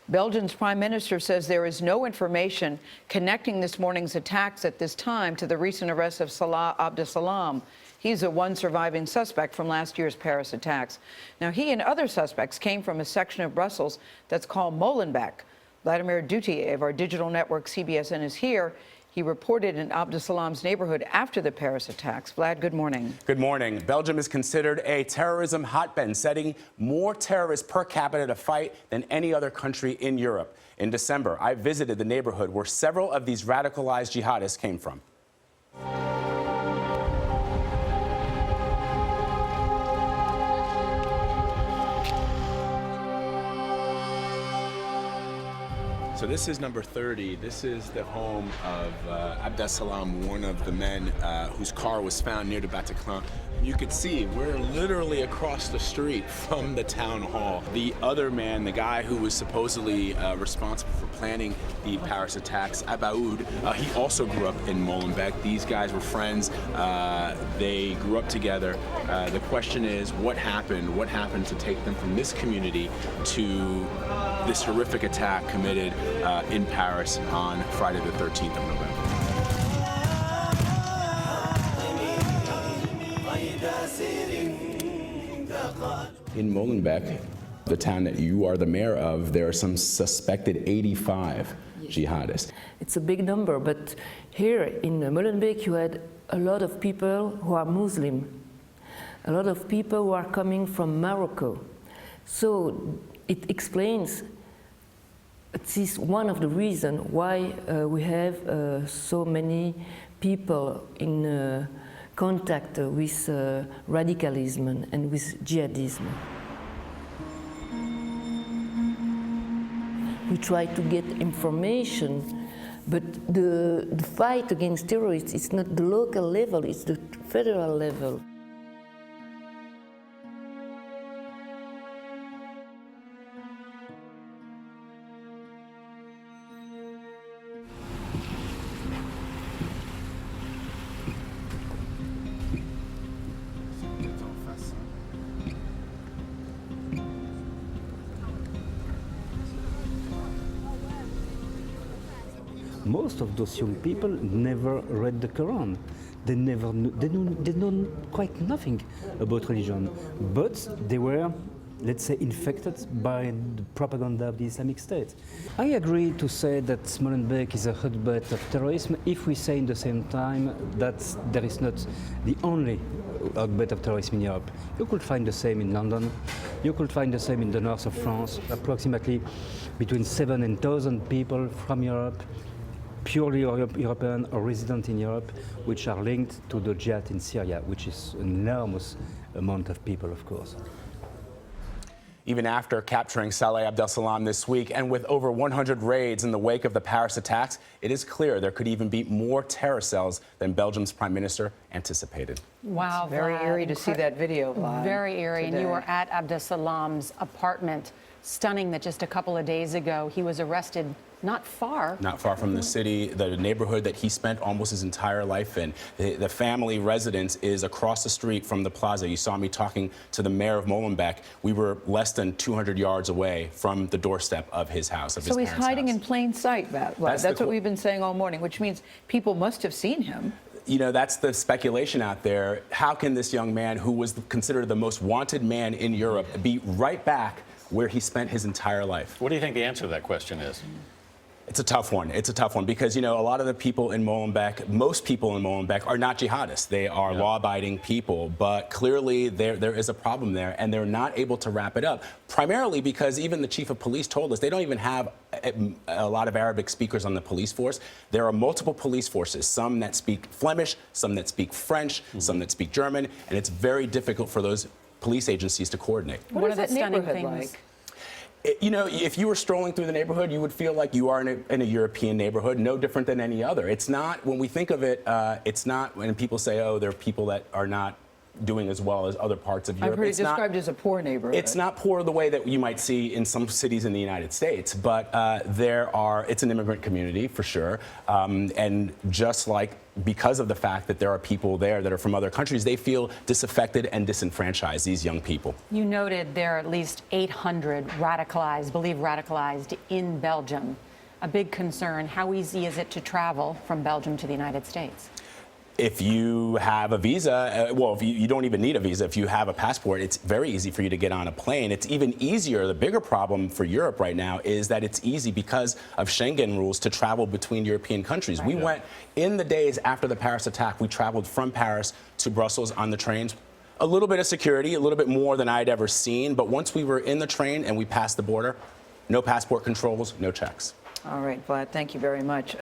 Belgium's prime minister says there is no information connecting this morning's attacks at this time to the recent arrest of Salah Abdeslam. He's the one surviving suspect from last year's Paris attacks. Now, he and other suspects came from a section of Brussels that's called Molenbeek. Vladimir Duthiers of our digital network CBSN is here. He reported in Abdeslam's neighborhood after the Paris attacks. Vlad, good morning. Good morning. Belgium is considered a terrorism hotbed, setting more terrorists per capita to fight than any other country in Europe. In December, I visited the neighborhood where several of these radicalized jihadists came from. So this is number 30. This is the home of Abdeslam, one of the men whose car was found near the Bataclan. You could see we're literally across the street from the town hall. The other man, the guy who was supposedly responsible for planning the Paris attacks, Abaoud, he also grew up in Molenbeek. These guys were friends. They grew up together. The question is, what happened? What happened to take them from this community to this horrific attack committed in Paris on Friday the 13th of November. In Molenbeek, the town that you are the mayor of, there are some suspected 85 jihadists. It's a big number, but here in Molenbeek you had a lot of people who are Muslim, a lot of people who are coming from Morocco. So it explains, this is one of the reasons why we have so many people in contact with radicalism and with jihadism. We try to get information, but the fight against terrorists is not the local level, it's the federal level. Most of those young people never read the Quran. They never knew, they know quite nothing about religion, but they were, let's say, infected by the propaganda of the Islamic State. I agree to say that Molenbeek is a hotbed of terrorism if we say in the same time that there is not the only hotbed of terrorism in Europe. You could find the same in London, you could find the same in the north of France. Approximately between 7,000 and 1,000 people from Europe, purely European or resident in Europe, which are linked to the jihad in Syria, which is an enormous amount of people, of course. Even after capturing Salah Abdeslam this week, and with over 100 raids in the wake of the Paris attacks, it is clear there could even be more terror cells than Belgium's prime minister anticipated. Wow, it's very eerie to see that video, Vlad, very eerie, today. And you were at Abdeslam's apartment. Stunning that just a couple of days ago he was arrested not far from the city, the neighborhood that he spent almost his entire life in. The family residence is across the street from the plaza. You saw me talking to the mayor of Molenbeek. We were less than 200 yards away from the doorstep of his house, So he's hiding in plain sight, Vlad. That's what we've been saying all morning, which means people must have seen him. You know, that's the speculation out there. How can this young man, who was considered the most wanted man in Europe, be right back where he spent his entire life? What do you think the answer to that question is? It's a tough one. It's a tough one because, you know, a lot of the people in Molenbeek, most people in Molenbeek are not jihadists. They are law-abiding people, but clearly there is a problem there, and they're not able to wrap it up, primarily because even the chief of police told us they don't even have a lot of Arabic speakers on the police force. There are multiple police forces, some that speak Flemish, some that speak French, some that speak German, and it's very difficult for those police agencies to coordinate. What is that neighborhood like? You know, if you were strolling through the neighborhood, you would feel like you are in a European neighborhood, no different than any other. It's not, when we think of it, it's not when people say, oh, there are people that are not doing as well as other parts of Europe. I've heard it It's not- described as a poor neighborhood. It's not poor the way that you might see in some cities in the United States, but it's an immigrant community for sure. And just like because of the fact that there are people there that are from other countries, they feel disaffected and disenfranchised, these young people. You noted there are at least 800 believed radicalized in Belgium. A big concern. How easy is it to travel from Belgium to the United States? If you have a visa, if you don't even need a visa. If you have a passport, it's very easy for you to get on a plane. It's even easier. The bigger problem for Europe right now is that it's easy because of Schengen rules to travel between European countries. Right. We went, in the days after the Paris attack, we traveled from Paris to Brussels on the trains. A little bit of security, a little bit more than I'd ever seen. But once we were in the train and we passed the border, no passport controls, no checks. All right, Vlad, thank you very much.